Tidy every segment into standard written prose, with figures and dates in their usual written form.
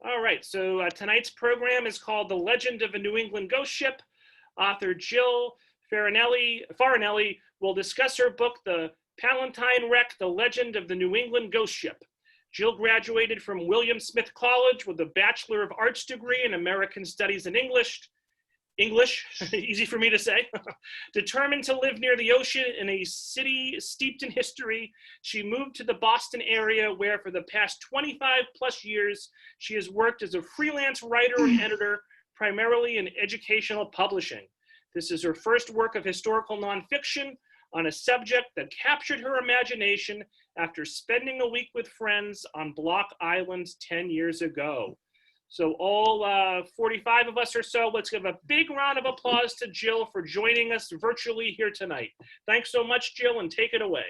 All right, so tonight's program is called The Legend of a New England Ghost Ship. Author Jill Farinelli will discuss her book, The Palatine Wreck, The Legend of the New England Ghost Ship. Jill graduated from William Smith College with a Bachelor of Arts degree in American Studies and English, easy for me to say. Determined to live near the ocean in a city steeped in history, she moved to the Boston area where for the past 25 plus years, she has worked as a freelance writer and editor, primarily in educational publishing. This is her first work of historical nonfiction on a subject that captured her imagination after spending a week with friends on Block Island 10 years ago. So all 45 of us or so, let's give a big round of applause to Jill for joining us virtually here tonight. Thanks so much, Jill, and take it away.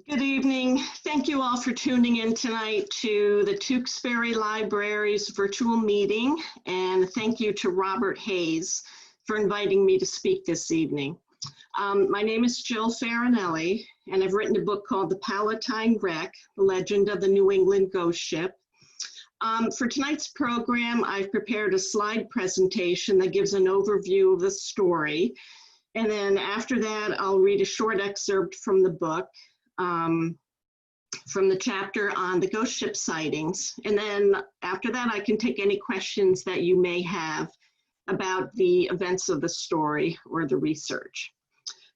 Good evening. Thank you all for tuning in tonight to the Tewksbury Library's virtual meeting, and thank you to Robert Hayes for inviting me to speak this evening. My name is Jill Farinelli, and I've written a book called The Palatine Wreck, The Legend of the New England Ghost Ship. For tonight's program, I've prepared a slide presentation that gives an overview of the story. And then after that, I'll read a short excerpt from the book, from the chapter on the ghost ship sightings. And then after that, I can take any questions that you may have about the events of the story or the research.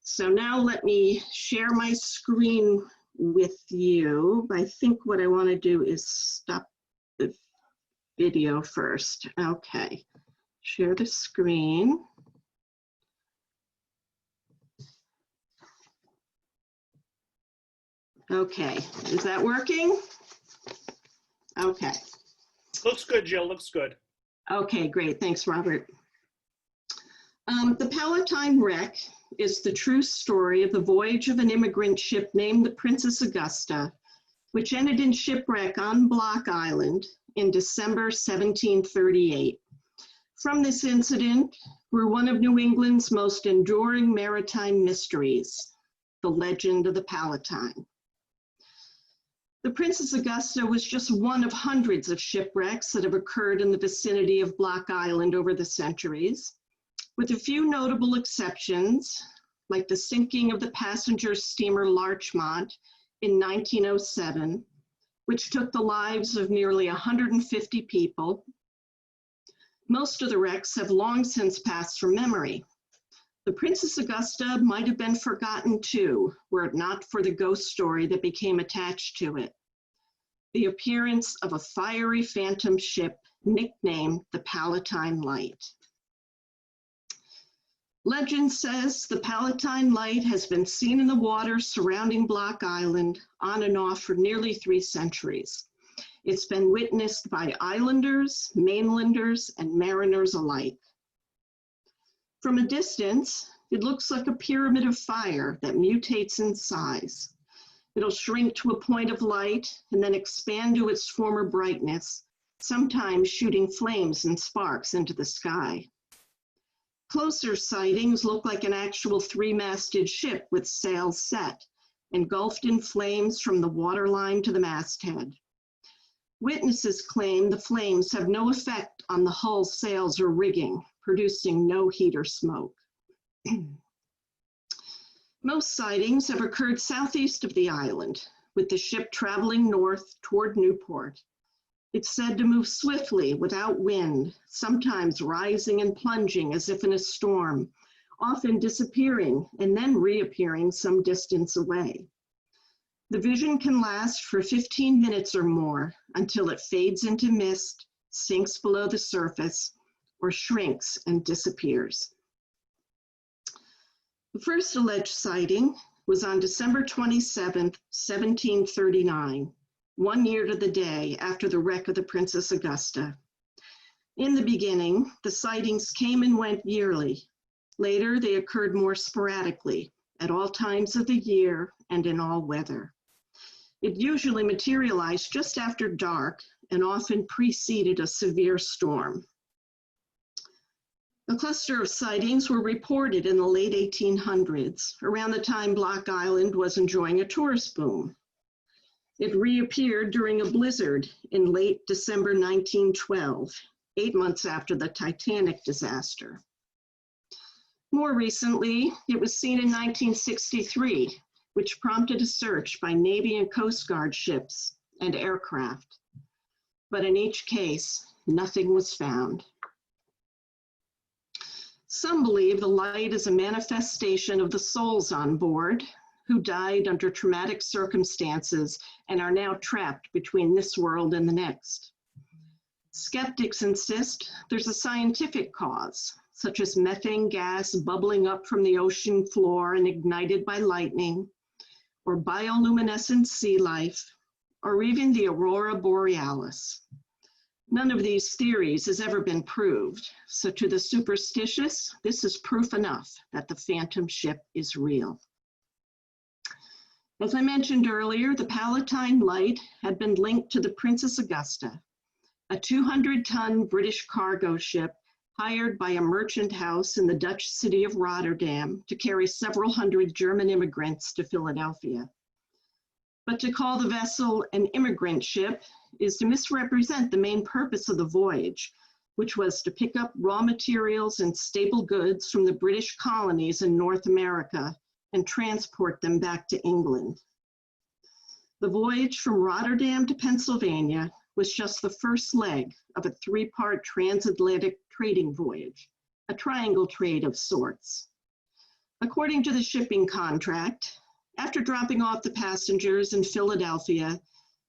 So now let me share my screen with you. I think what I want to do is stop the video first. Okay, share the screen. Okay, is that working? Okay. Looks good, Jill, looks good. Okay, great, thanks, Robert. The Palatine Wreck is the true story of the voyage of an immigrant ship named the Princess Augusta, which ended in shipwreck on Block Island in December 1738. From this incident grew one of New England's most enduring maritime mysteries, the legend of the Palatine. The Princess Augusta was just one of hundreds of shipwrecks that have occurred in the vicinity of Block Island over the centuries, with a few notable exceptions, like the sinking of the passenger steamer Larchmont in 1907, which took the lives of nearly 150 people. Most of the wrecks have long since passed from memory. The Princess Augusta might have been forgotten too, were it not for the ghost story that became attached to it: the appearance of a fiery phantom ship nicknamed the Palatine Light. Legend says the Palatine Light has been seen in the water surrounding Block Island on and off for nearly 3 centuries. It's been witnessed by islanders, mainlanders, and mariners alike. From a distance, it looks like a pyramid of fire that mutates in size. It'll shrink to a point of light and then expand to its former brightness, sometimes shooting flames and sparks into the sky. Closer sightings look like an actual 3-masted ship with sails set, engulfed in flames from the waterline to the masthead. Witnesses claim the flames have no effect on the hull, sails, or rigging, producing no heat or smoke. Most sightings have occurred southeast of the island, with the ship traveling north toward Newport. It's said to move swiftly without wind, sometimes rising and plunging as if in a storm, often disappearing and then reappearing some distance away. The vision can last for 15 minutes or more until it fades into mist, sinks below the surface, or shrinks and disappears. The first alleged sighting was on December 27, 1739, 1 year to the day after the wreck of the Princess Augusta. In the beginning, the sightings came and went yearly. Later, they occurred more sporadically, at all times of the year and in all weather. It usually materialized just after dark and often preceded a severe storm. A cluster of sightings were reported in the late 1800s, around the time Block Island was enjoying a tourist boom. It reappeared during a blizzard in late December 1912, 8 months after the Titanic disaster. More recently, it was seen in 1963, which prompted a search by Navy and Coast Guard ships and aircraft. But in each case, nothing was found. Some believe the light is a manifestation of the souls on board who died under traumatic circumstances and are now trapped between this world and the next. Skeptics insist there's a scientific cause, such as methane gas bubbling up from the ocean floor and ignited by lightning, or bioluminescent sea life, or even the aurora borealis. None of these theories has ever been proved, so to the superstitious, this is proof enough that the phantom ship is real. As I mentioned earlier, the Palatine Light had been linked to the Princess Augusta, a 200-ton British cargo ship hired by a merchant house in the Dutch city of Rotterdam to carry several hundred German immigrants to Philadelphia. But to call the vessel an immigrant ship is to misrepresent the main purpose of the voyage, which was to pick up raw materials and staple goods from the British colonies in North America and transport them back to England. The voyage from Rotterdam to Pennsylvania was just the first leg of a three-part transatlantic trading voyage, a triangle trade of sorts. According to the shipping contract, after dropping off the passengers in Philadelphia,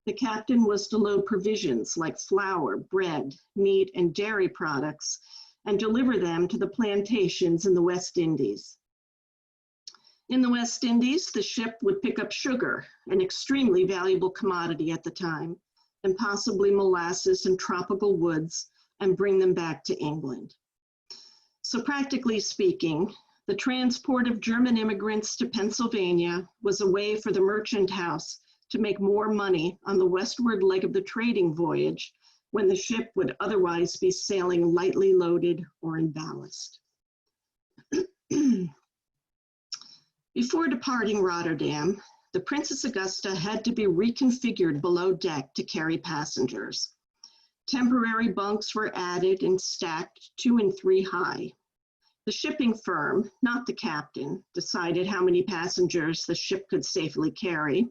the captain was to load provisions like flour, bread, meat, and dairy products and deliver them to the plantations in the West Indies. In the West Indies, the ship would pick up sugar, an extremely valuable commodity at the time, and possibly molasses and tropical woods, and bring them back to England. So practically speaking, the transport of German immigrants to Pennsylvania was a way for the merchant house to make more money on the westward leg of the trading voyage when the ship would otherwise be sailing lightly loaded or in ballast. Before departing Rotterdam, the Princess Augusta had to be reconfigured below deck to carry passengers. Temporary bunks were added and stacked 2 and 3 high. The shipping firm, not the captain, decided how many passengers the ship could safely carry.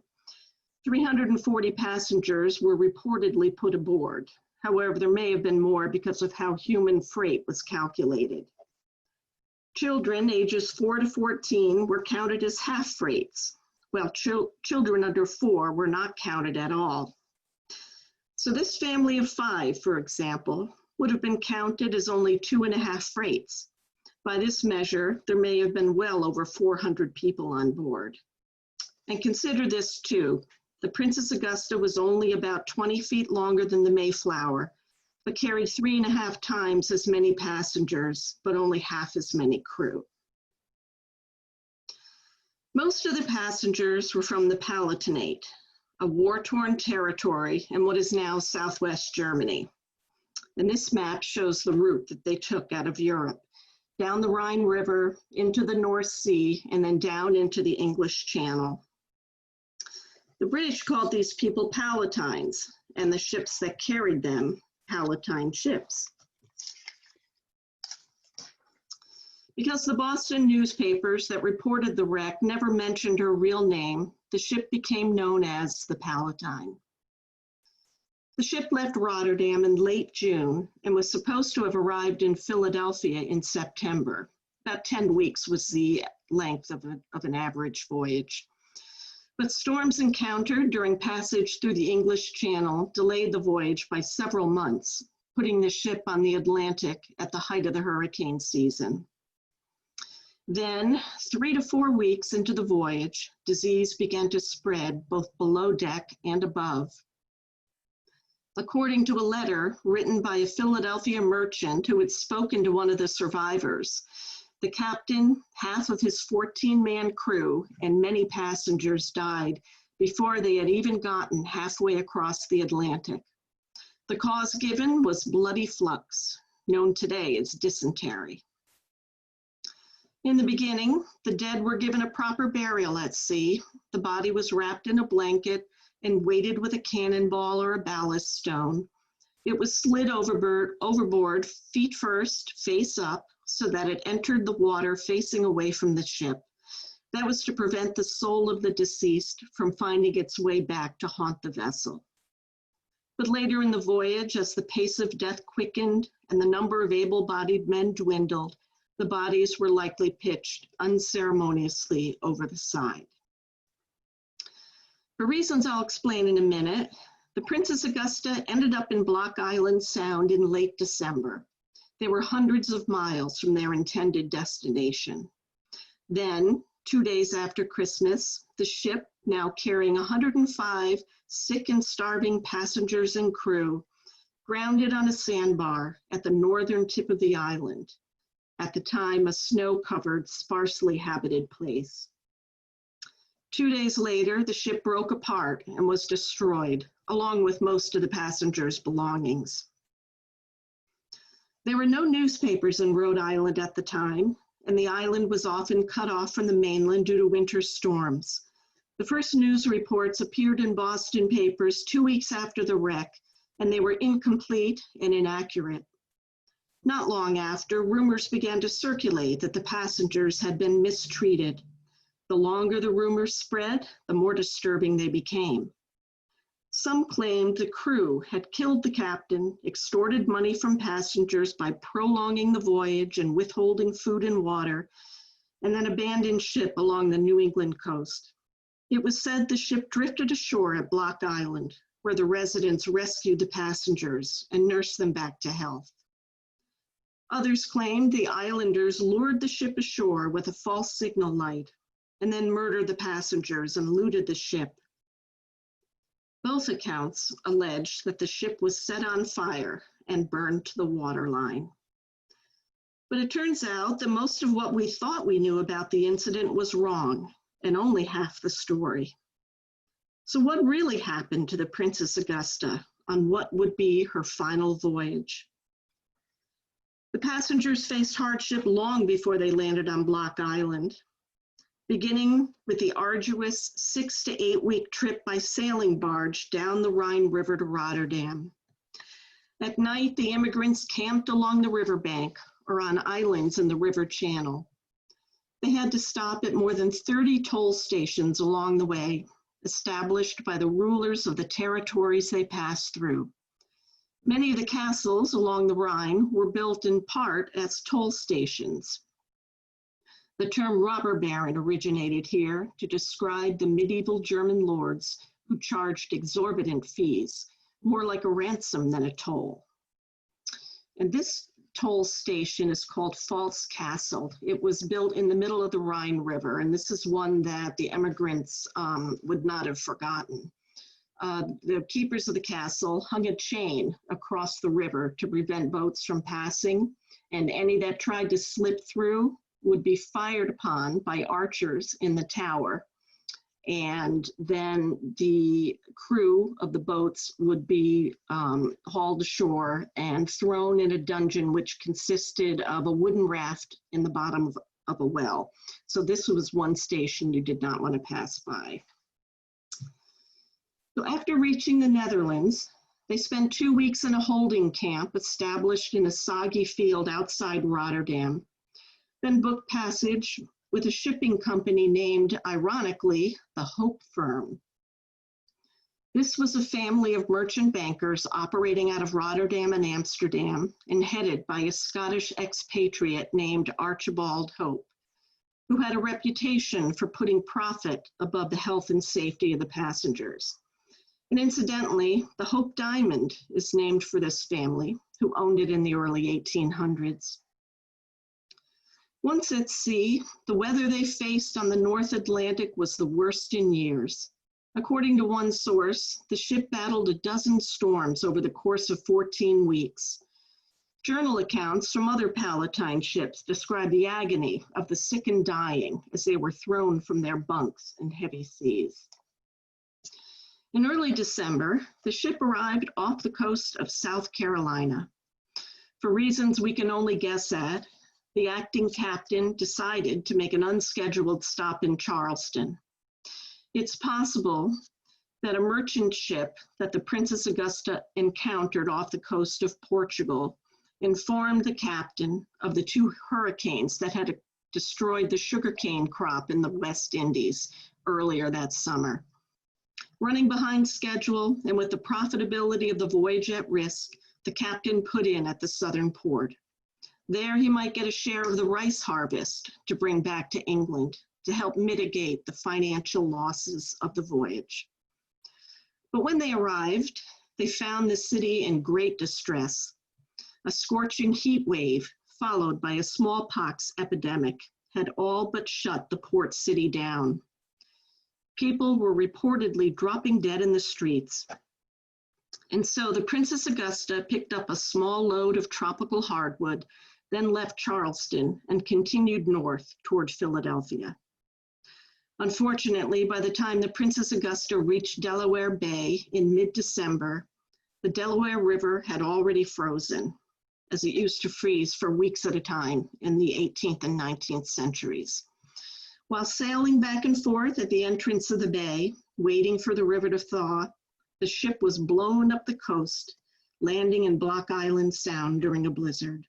340 passengers were reportedly put aboard. However, there may have been more because of how human freight was calculated. Children ages 4 to 14 were counted as half freights, while children under 4 were not counted at all. So this family of 5, for example, would have been counted as only 2.5 freights. By this measure, there may have been well over 400 people on board. And consider this too, the Princess Augusta was only about 20 feet longer than the Mayflower, but carried 3.5 times as many passengers, but only half as many crew. Most of the passengers were from the Palatinate, a war-torn territory in what is now southwest Germany. And this map shows the route that they took out of Europe, down the Rhine River, into the North Sea, and then down into the English Channel. The British called these people Palatines, and the ships that carried them, Palatine ships. Because the Boston newspapers that reported the wreck never mentioned her real name, the ship became known as the Palatine. The ship left Rotterdam in late June and was supposed to have arrived in Philadelphia in September. About 10 weeks was the length of an average voyage. But storms encountered during passage through the English Channel delayed the voyage by several months, putting the ship on the Atlantic at the height of the hurricane season. Then, 3 to 4 weeks into the voyage, disease began to spread both below deck and above. According to a letter written by a Philadelphia merchant who had spoken to one of the survivors, the captain, half of his 14-man crew, and many passengers died before they had even gotten halfway across the Atlantic. The cause given was bloody flux, known today as dysentery. In the beginning, the dead were given a proper burial at sea. The body was wrapped in a blanket and weighted with a cannonball or a ballast stone. It was slid overboard feet first, face up, so that it entered the water facing away from the ship. That was to prevent the soul of the deceased from finding its way back to haunt the vessel. But later in the voyage, as the pace of death quickened and the number of able-bodied men dwindled, the bodies were likely pitched unceremoniously over the side. For reasons I'll explain in a minute, the Princess Augusta ended up in Block Island Sound in late December. They were hundreds of miles from their intended destination. Then, 2 days after Christmas, the ship, now carrying 105 sick and starving passengers and crew, grounded on a sandbar at the northern tip of the island, at the time a snow-covered, sparsely habited place. 2 days later, the ship broke apart and was destroyed, along with most of the passengers' belongings. There were no newspapers in Rhode Island at the time, and the island was often cut off from the mainland due to winter storms. The first news reports appeared in Boston papers 2 weeks after the wreck, and they were incomplete and inaccurate. Not long after, rumors began to circulate that the passengers had been mistreated. The longer the rumors spread, the more disturbing they became. Some claimed the crew had killed the captain, extorted money from passengers by prolonging the voyage and withholding food and water, and then abandoned ship along the New England coast. It was said the ship drifted ashore at Block Island, where the residents rescued the passengers and nursed them back to health. Others claimed the islanders lured the ship ashore with a false signal light and then murdered the passengers and looted the ship. Both accounts allege that the ship was set on fire and burned to the waterline. But it turns out that most of what we thought we knew about the incident was wrong, and only half the story. So what really happened to the Princess Augusta on what would be her final voyage? The passengers faced hardship long before they landed on Block Island, beginning with the arduous 6 to 8 week trip by sailing barge down the Rhine River to Rotterdam. At night, the immigrants camped along the riverbank or on islands in the river channel. They had to stop at more than 30 toll stations along the way, established by the rulers of the territories they passed through. Many of the castles along the Rhine were built in part as toll stations. The term robber baron originated here to describe the medieval German lords who charged exorbitant fees, more like a ransom than a toll. And this toll station is called False Castle. It was built in the middle of the Rhine River, and this is one that the emigrants would not have forgotten. The keepers of the castle hung a chain across the river to prevent boats from passing, and any that tried to slip through would be fired upon by archers in the tower. And then the crew of the boats would be hauled ashore and thrown in a dungeon which consisted of a wooden raft in the bottom of a well. So this was one station you did not want to pass by. So after reaching the Netherlands, they spent 2 weeks in a holding camp established in a soggy field outside Rotterdam, then booked passage with a shipping company named, ironically, the Hope Firm. This was a family of merchant bankers operating out of Rotterdam and Amsterdam and headed by a Scottish expatriate named Archibald Hope, who had a reputation for putting profit above the health and safety of the passengers. And incidentally, the Hope Diamond is named for this family, who owned it in the early 1800s. Once at sea, the weather they faced on the North Atlantic was the worst in years. According to one source, the ship battled a dozen storms over the course of 14 weeks. Journal accounts from other Palatine ships describe the agony of the sick and dying as they were thrown from their bunks in heavy seas. In early December, the ship arrived off the coast of South Carolina. For reasons we can only guess at, the acting captain decided to make an unscheduled stop in Charleston. It's possible that a merchant ship that the Princess Augusta encountered off the coast of Portugal informed the captain of the two hurricanes that had destroyed the sugarcane crop in the West Indies earlier that summer. Running behind schedule and with the profitability of the voyage at risk, the captain put in at the southern port. There he might get a share of the rice harvest to bring back to England to help mitigate the financial losses of the voyage. But when they arrived, they found the city in great distress. A scorching heat wave, followed by a smallpox epidemic, had all but shut the port city down. People were reportedly dropping dead in the streets. And so the Princess Augusta picked up a small load of tropical hardwood, then left Charleston and continued north toward Philadelphia. Unfortunately, by the time the Princess Augusta reached Delaware Bay in mid-December, the Delaware River had already frozen, as it used to freeze for weeks at a time in the 18th and 19th centuries. While sailing back and forth at the entrance of the bay, waiting for the river to thaw, the ship was blown up the coast, landing in Block Island Sound during a blizzard.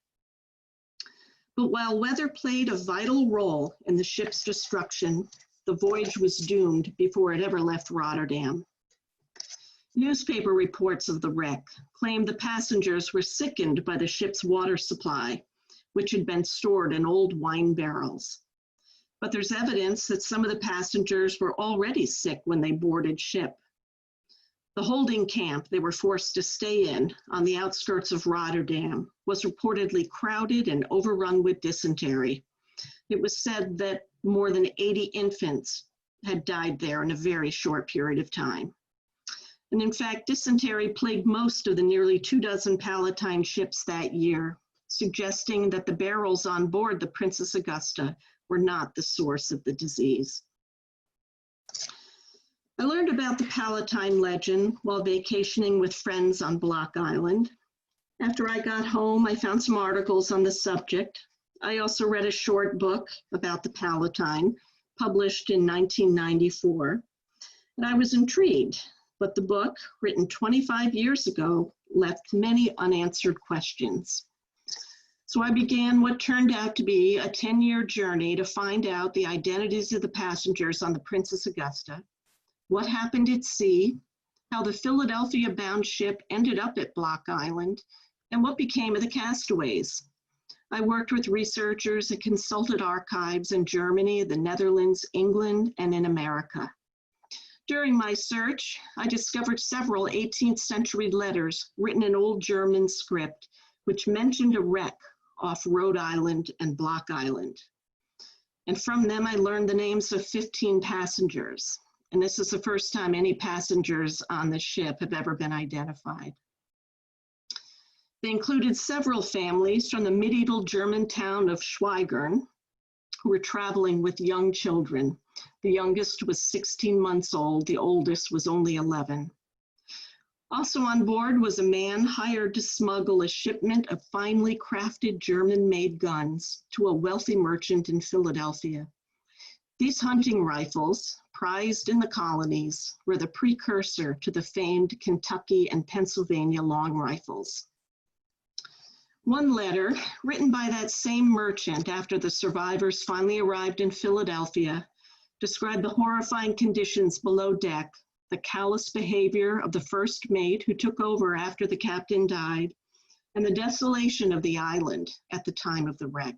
But while weather played a vital role in the ship's destruction, the voyage was doomed before it ever left Rotterdam. Newspaper reports of the wreck claimed the passengers were sickened by the ship's water supply, which had been stored in old wine barrels. But there's evidence that some of the passengers were already sick when they boarded ship. The holding camp they were forced to stay in on the outskirts of Rotterdam was reportedly crowded and overrun with dysentery. It was said that more than 80 infants had died there in a very short period of time. And in fact, dysentery plagued most of the nearly 24 Palatine ships that year, suggesting that the barrels on board the Princess Augusta were not the source of the disease. I learned about the Palatine legend while vacationing with friends on Block Island. After I got home, I found some articles on the subject. I also read a short book about the Palatine, published in 1994, and I was intrigued, but the book, written 25 years ago, left many unanswered questions. So I began what turned out to be a 10-year journey to find out the identities of the passengers on the Princess Augusta, what happened at sea, how the Philadelphia-bound ship ended up at Block Island, and what became of the castaways. I worked with researchers and consulted archives in Germany, the Netherlands, England, and in America. During my search, I discovered several 18th century letters written in Old German script, which mentioned a wreck off Rhode Island and Block Island. And from them, I learned the names of 15 passengers. And this is the first time any passengers on the ship have ever been identified. They included several families from the medieval German town of Schweigern who were traveling with young children. The youngest was 16 months old, the oldest was only 11. Also on board was a man hired to smuggle a shipment of finely crafted German-made guns to a wealthy merchant in Philadelphia. These hunting rifles, prized in the colonies, were the precursor to the famed Kentucky and Pennsylvania long rifles. One letter, written by that same merchant after the survivors finally arrived in Philadelphia, described the horrifying conditions below deck, the callous behavior of the first mate who took over after the captain died, and the desolation of the island at the time of the wreck.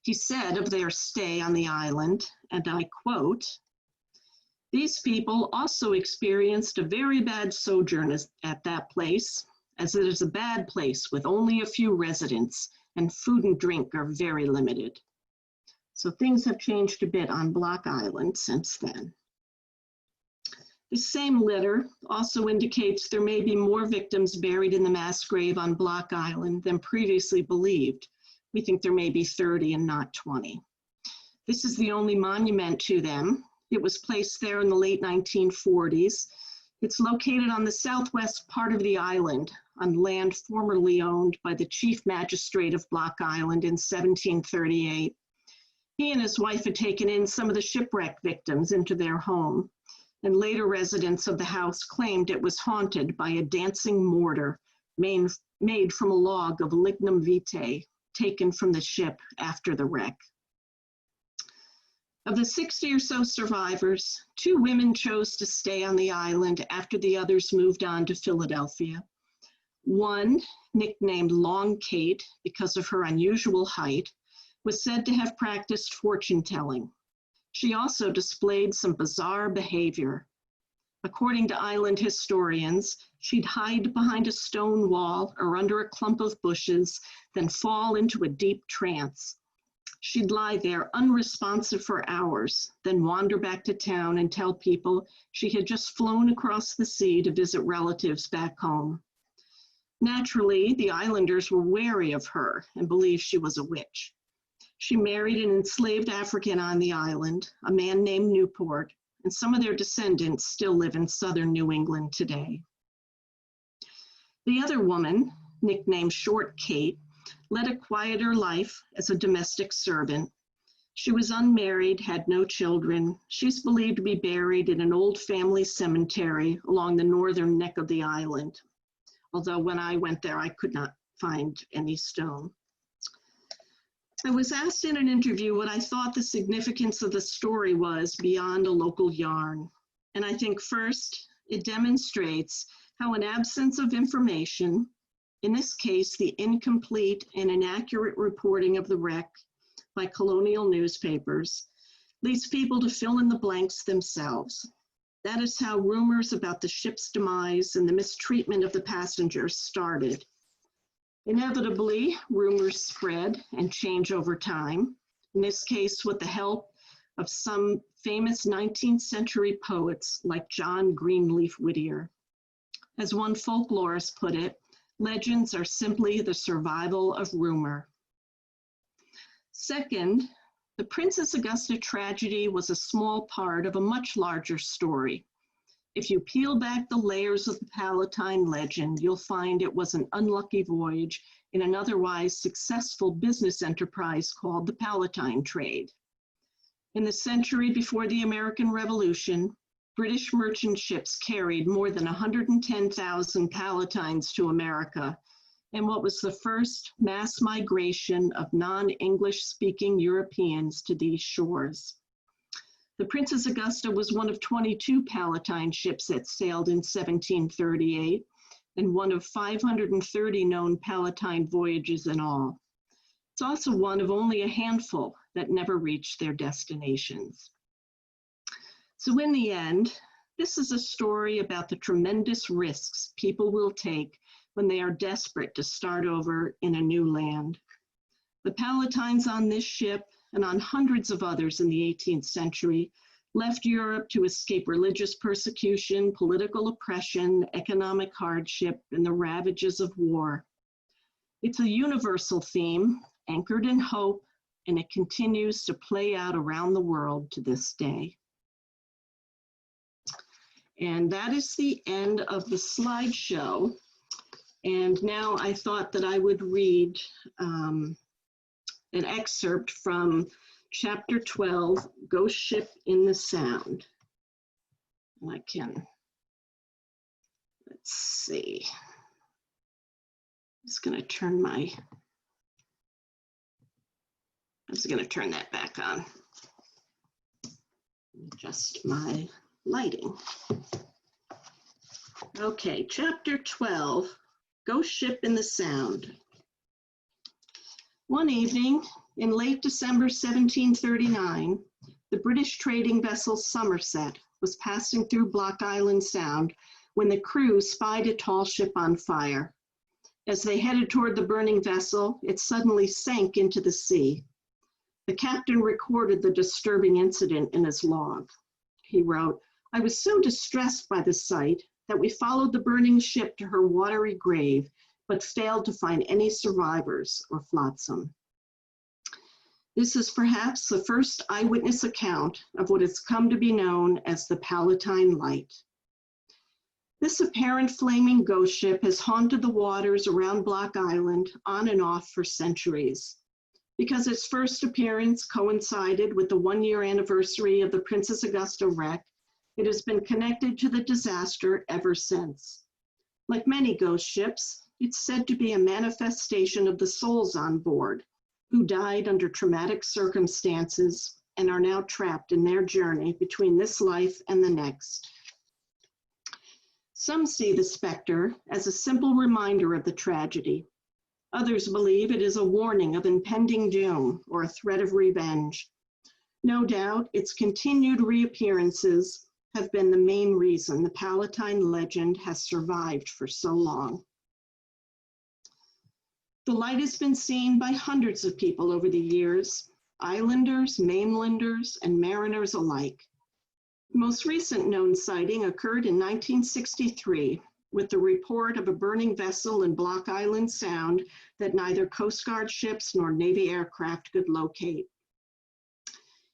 He said of their stay on the island, and I quote, "These people also experienced a very bad sojourn at that place, as it is a bad place with only a few residents, and food and drink are very limited." So things have changed a bit on Block Island since then. The same letter also indicates there may be more victims buried in the mass grave on Block Island than previously believed. We think there may be 30 and not 20. This is the only monument to them. It was placed there in the late 1940s. It's located on the southwest part of the island, on land formerly owned by the chief magistrate of Block Island in 1738. He and his wife had taken in some of the shipwreck victims into their home. and later residents of the house claimed it was haunted by a dancing mortar made from a log of lignum vitae taken from the ship after the wreck. Of the 60 or so survivors, 2 women chose to stay on the island after the others moved on to Philadelphia. One, nicknamed Long Kate because of her unusual height, was said to have practiced fortune-telling. She also displayed some bizarre behavior. According to island historians, she'd hide behind a stone wall or under a clump of bushes, then fall into a deep trance. She'd lie there unresponsive for hours, then wander back to town and tell people she had just flown across the sea to visit relatives back home. Naturally, the islanders were wary of her and believed she was a witch. She married an enslaved African on the island, a man named Newport, and some of their descendants still live in southern New England today. The other woman, nicknamed Short Kate, led a quieter life as a domestic servant. She was unmarried, had no children. She's believed to be buried in an old family cemetery along the northern neck of the island. Although when I went there, I could not find any stone. I was asked in an interview what I thought the significance of the story was beyond a local yarn. And I think first, it demonstrates how an absence of information, in this case, the incomplete and inaccurate reporting of the wreck by colonial newspapers, leads people to fill in the blanks themselves. That is how rumors about the ship's demise and the mistreatment of the passengers started. Inevitably, rumors spread and change over time, in this case with the help of some famous 19th century poets like John Greenleaf Whittier. As one folklorist put it, legends are simply the survival of rumor. Second, the Princess Augusta tragedy was a small part of a much larger story. If you peel back the layers of the Palatine legend, you'll find it was an unlucky voyage in an otherwise successful business enterprise called the Palatine trade. In the century before the American Revolution, British merchant ships carried more than 110,000 Palatines to America, in what was the first mass migration of non-English speaking Europeans to these shores. The Princess Augusta was one of 22 Palatine ships that sailed in 1738 and one of 530 known Palatine voyages in all. It's also one of only a handful that never reached their destinations. So in the end, this is a story about the tremendous risks people will take when they are desperate to start over in a new land. The Palatines on this ship and on hundreds of others in the 18th century left Europe to escape religious persecution, political oppression, economic hardship, and the ravages of war. It's a universal theme, anchored in hope, and it continues to play out around the world to this day. And that is the end of the slideshow. And now I thought that I would read an excerpt from Chapter 12, Ghost Ship in the Sound. And I can, let's see. I'm just going to turn that back on. Adjust my lighting. Okay, Chapter 12, Ghost Ship in the Sound. One evening, in late December 1739, the British trading vessel Somerset was passing through Block Island Sound when the crew spied a tall ship on fire. As they headed toward the burning vessel, it suddenly sank into the sea. The captain recorded the disturbing incident in his log. He wrote, "I was so distressed by the sight that we followed the burning ship to her watery grave, but failed to find any survivors or flotsam." This is perhaps the first eyewitness account of what has come to be known as the Palatine Light. This apparent flaming ghost ship has haunted the waters around Block Island on and off for centuries. Because its first appearance coincided with the one-year anniversary of the Princess Augusta wreck, It has been connected to the disaster ever since. Like many ghost ships, it's said to be a manifestation of the souls on board, who died under traumatic circumstances and are now trapped in their journey between this life and the next. Some see the specter as a simple reminder of the tragedy. Others believe it is a warning of impending doom or a threat of revenge. No doubt, its continued reappearances have been the main reason the Palatine legend has survived for so long. The light has been seen by hundreds of people over the years, islanders, mainlanders, and mariners alike. The most recent known sighting occurred in 1963 with the report of a burning vessel in Block Island Sound that neither Coast Guard ships nor Navy aircraft could locate.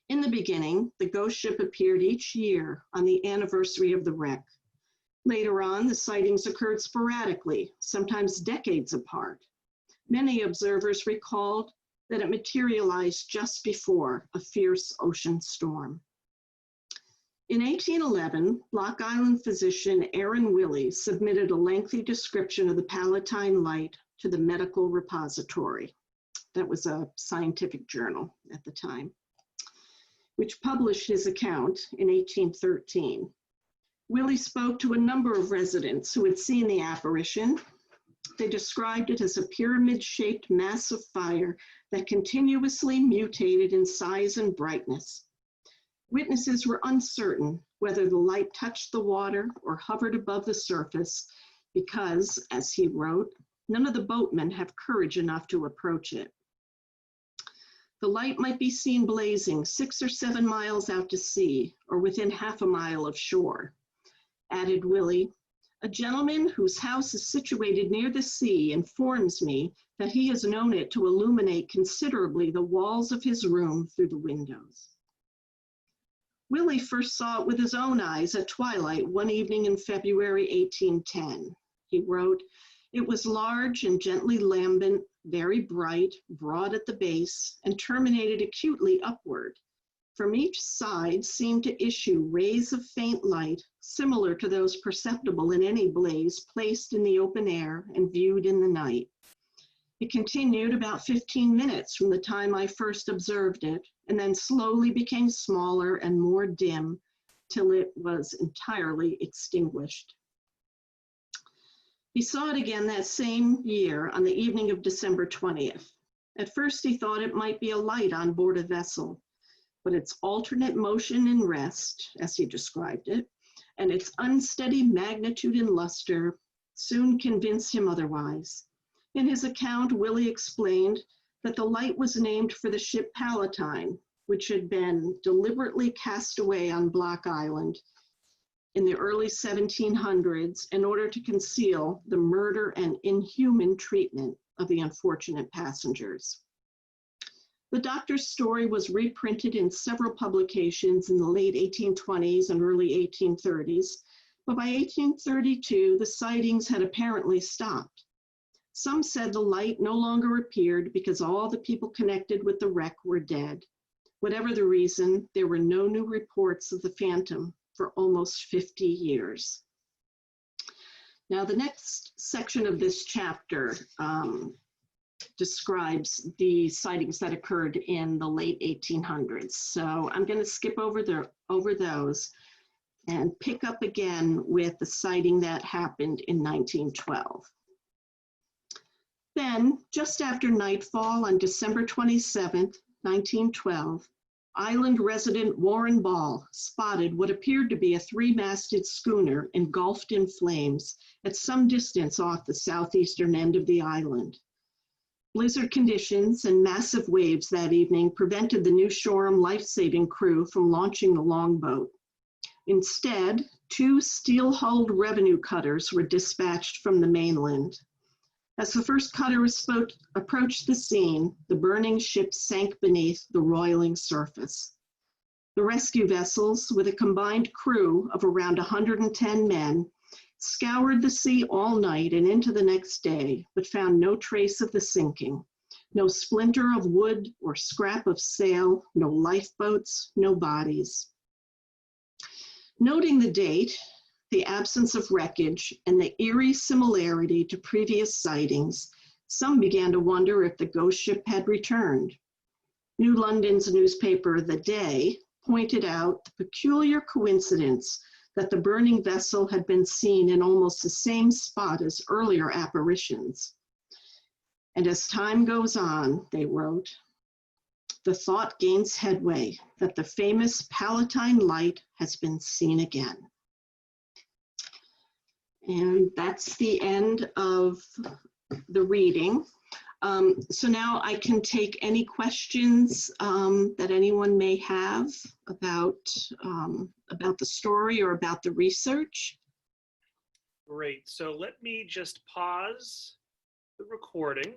In the beginning, the ghost ship appeared each year on the anniversary of the wreck. Later on, the sightings occurred sporadically, sometimes decades apart. Many observers recalled that it materialized just before a fierce ocean storm. In 1811, Block Island physician Aaron Willey submitted a lengthy description of the Palatine Light to the Medical Repository. That was a scientific journal at the time, which published his account in 1813. Willey spoke to a number of residents who had seen the apparition. They described it as a pyramid-shaped mass of fire that continuously mutated in size and brightness. Witnesses were uncertain whether the light touched the water or hovered above the surface because, as he wrote, none of the boatmen have courage enough to approach it. The light might be seen blazing 6 or 7 miles out to sea or within half a mile of shore. Added Willey, a gentleman whose house is situated near the sea informs me that he has known it to illuminate considerably the walls of his room through the windows. Willey first saw it with his own eyes at twilight one evening in February 1810. He wrote, "It was large and gently lambent, very bright, broad at the base, and terminated acutely upward. From each side seemed to issue rays of faint light, similar to those perceptible in any blaze placed in the open air and viewed in the night. It continued about 15 minutes from the time I first observed it, and then slowly became smaller and more dim till it was entirely extinguished." He saw it again that same year on the evening of December 20th. At first he thought it might be a light on board a vessel, but its alternate motion and rest, as he described it, and its unsteady magnitude and luster soon convinced him otherwise. In his account, Willey explained that the light was named for the ship Palatine, which had been deliberately cast away on Block Island in the early 1700s in order to conceal the murder and inhuman treatment of the unfortunate passengers. The doctor's story was reprinted in several publications in the late 1820s and early 1830s, but by 1832, the sightings had apparently stopped. Some said the light no longer appeared because all the people connected with the wreck were dead. Whatever the reason, there were no new reports of the phantom for almost 50 years. Now, the next section of this chapter describes the sightings that occurred in the late 1800s. So I'm going to skip over those and pick up again with the sighting that happened in 1912. Then, just after nightfall on December 27th, 1912, island resident Warren Ball spotted what appeared to be a 3-masted schooner engulfed in flames at some distance off the southeastern end of the island. Blizzard conditions and massive waves that evening prevented the New Shoreham life-saving crew from launching the longboat. Instead, 2 steel-hulled revenue cutters were dispatched from the mainland. As the first cutter approached the scene, the burning ship sank beneath the roiling surface. The rescue vessels, with a combined crew of around 110 men, scoured the sea all night and into the next day, but found no trace of the sinking, no splinter of wood or scrap of sail, no lifeboats, no bodies. Noting the date, the absence of wreckage, and the eerie similarity to previous sightings, some began to wonder if the ghost ship had returned. New London's newspaper, The Day, pointed out the peculiar coincidence that the burning vessel had been seen in almost the same spot as earlier apparitions. And as time goes on, they wrote, the thought gains headway that the famous Palatine Light has been seen again. And that's the end of the reading. So now I can take any questions that anyone may have about the story or about the research. Great. So let me just pause the recording.